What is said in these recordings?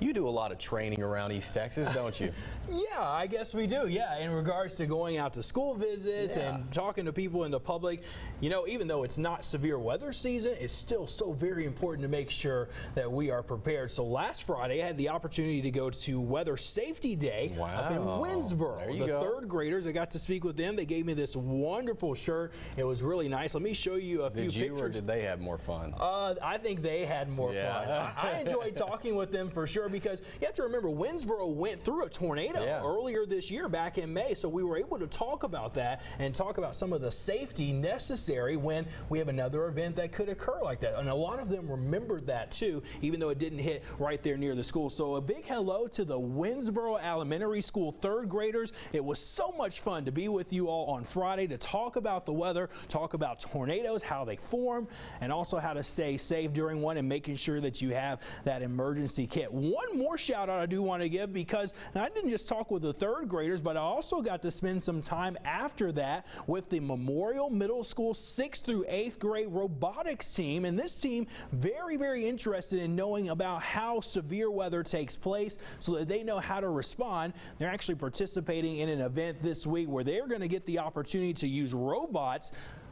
You do a lot of training around East Texas, don't you? Yeah, I guess we do. Yeah, in regards to going out to school visits and talking to people in the public, you know, even though it's not severe weather season, it's still so very important to make sure that we are prepared. So last Friday, I had the opportunity to go to Weather Safety Day up in Winsboro. The third graders, I got to speak with them. They gave me this wonderful shirt. It was really nice. Let me show you a few pictures. Did you or did they have more fun? I think they had more fun. I enjoyed talking with them for sure, because you have to remember Winsboro went through a tornado earlier this year back in May, so we were able to talk about that and talk about some of the safety necessary when we have another event that could occur like that. And a lot of them remembered that too, even though it didn't hit right there near the school. So a big hello to the Winsboro Elementary School third graders. It was so much fun to be with you all on Friday to talk about the weather, talk about tornadoes, how they form, and also how to stay safe during one and making sure that you have that emergency kit. One more shout out I do want to give, because I didn't just talk with the third graders, but I also got to spend some time after that with the Memorial Middle School 6th through 8th grade robotics team. And this team very interested in knowing about how severe weather takes place so that they know how to respond. They're actually participating in an event this week where they're going to get the opportunity to use robots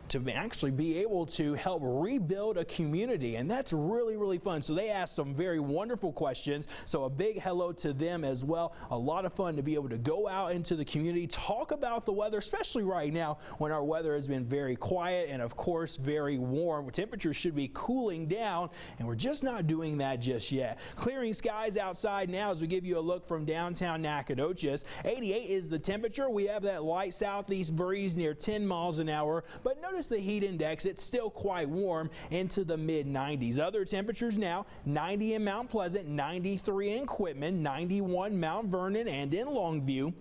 to actually be able to help rebuild a community, and that's really fun. So they asked some very wonderful questions, so a big hello to them as well. A lot of fun to be able to go out into the community, talk about the weather, especially right now when our weather has been very quiet and of course very warm. Temperatures should be cooling down, and we're just not doing that just yet. Clearing skies outside now as we give you a look from downtown Nacogdoches. 88 is the temperature. We have that light southeast breeze near 10 miles an hour, but notice the heat index, it's still quite warm into the mid-90s. Other temperatures now: 90 in Mount Pleasant, 93 in Quitman, 91 Mount Vernon and in Longview.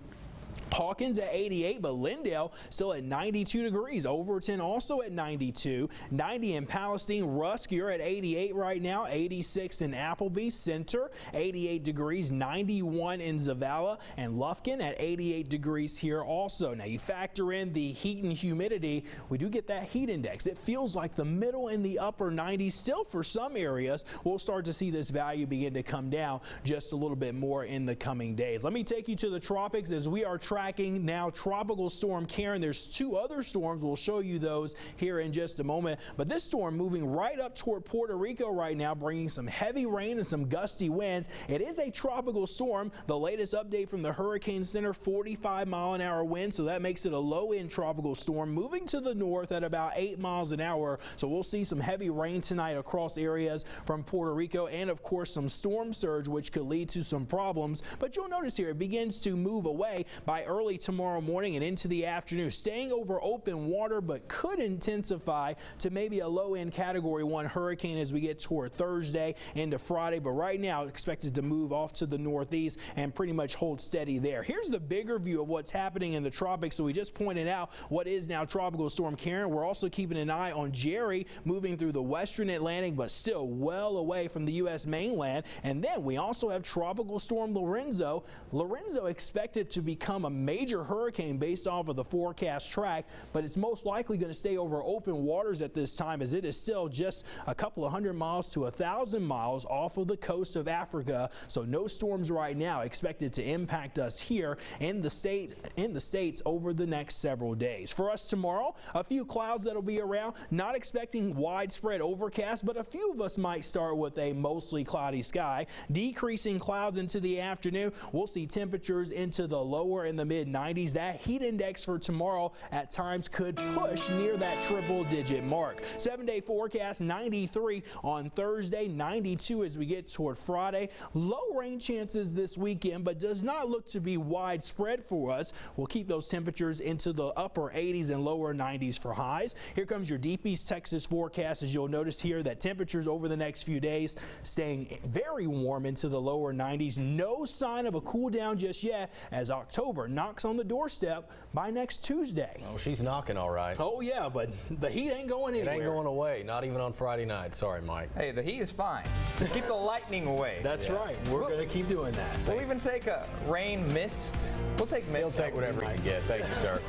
Hawkins at 88, but Lindale still at 92 degrees. Overton also at 92. 90 in Palestine. Rusk, you're at 88 right now. 86 in Appleby. Center, 88 degrees. 91 in Zavala. And Lufkin at 88 degrees here also. Now you factor in the heat and humidity, we do get that heat index. It feels like the middle and the upper 90s still for some areas. We'll start to see this value begin to come down just a little bit more in the coming days. Let me take you to the tropics as we are tracking now Tropical Storm Karen. There's two other storms. We'll show you those here in just a moment. But this storm moving right up toward Puerto Rico right now, bringing some heavy rain and some gusty winds. It is a tropical storm. The latest update from the Hurricane Center, 45-mile-an-hour wind, so that makes it a low-end tropical storm moving to the north at about 8 miles an hour. So we'll see some heavy rain tonight across areas from Puerto Rico, and of course some storm surge, which could lead to some problems. But you'll notice here it begins to move away by early tomorrow morning and into the afternoon, staying over open water, but could intensify to maybe a low-end Category 1 hurricane as we get toward Thursday into Friday. But right now expected to move off to the northeast and pretty much hold steady there. Here's the bigger view of what's happening in the tropics. So we just pointed out what is now Tropical Storm Karen. We're also keeping an eye on Jerry moving through the western Atlantic, but still well away from the U.S. mainland. And then we also have Tropical Storm Lorenzo. Lorenzo expected to become a major hurricane based off of the forecast track, but it's most likely going to stay over open waters at this time, as it is still just a couple of 100 miles to 1,000 miles off of the coast of Africa. So no storms right now expected to impact us here in the states over the next several days. For us tomorrow, a few clouds that'll be around, not expecting widespread overcast, but a few of us might start with a mostly cloudy sky. Decreasing clouds into the afternoon. We'll see temperatures into the lower and the mid-90s. That heat index for tomorrow at times could push near that triple-digit mark. 7-day forecast: 93 on Thursday, 92 as we get toward Friday. Low rain chances this weekend, but does not look to be widespread for us. We'll keep those temperatures into the upper 80s and lower 90s for highs. Here comes your Deep East Texas forecast, as you'll notice here that temperatures over the next few days staying very warm into the lower 90s. No sign of a cool down just yet, as October knocks on the doorstep by next Tuesday. Oh, she's knocking all right. Oh yeah, but the heat ain't going anywhere. It ain't going away, not even on Friday night. Sorry, Mike. Hey, the heat is fine. Just keep the lightning away. That's right. We're going to keep doing that. We'll even take a rain mist. We'll take mist. He'll take whatever he can get. Thank you, sir.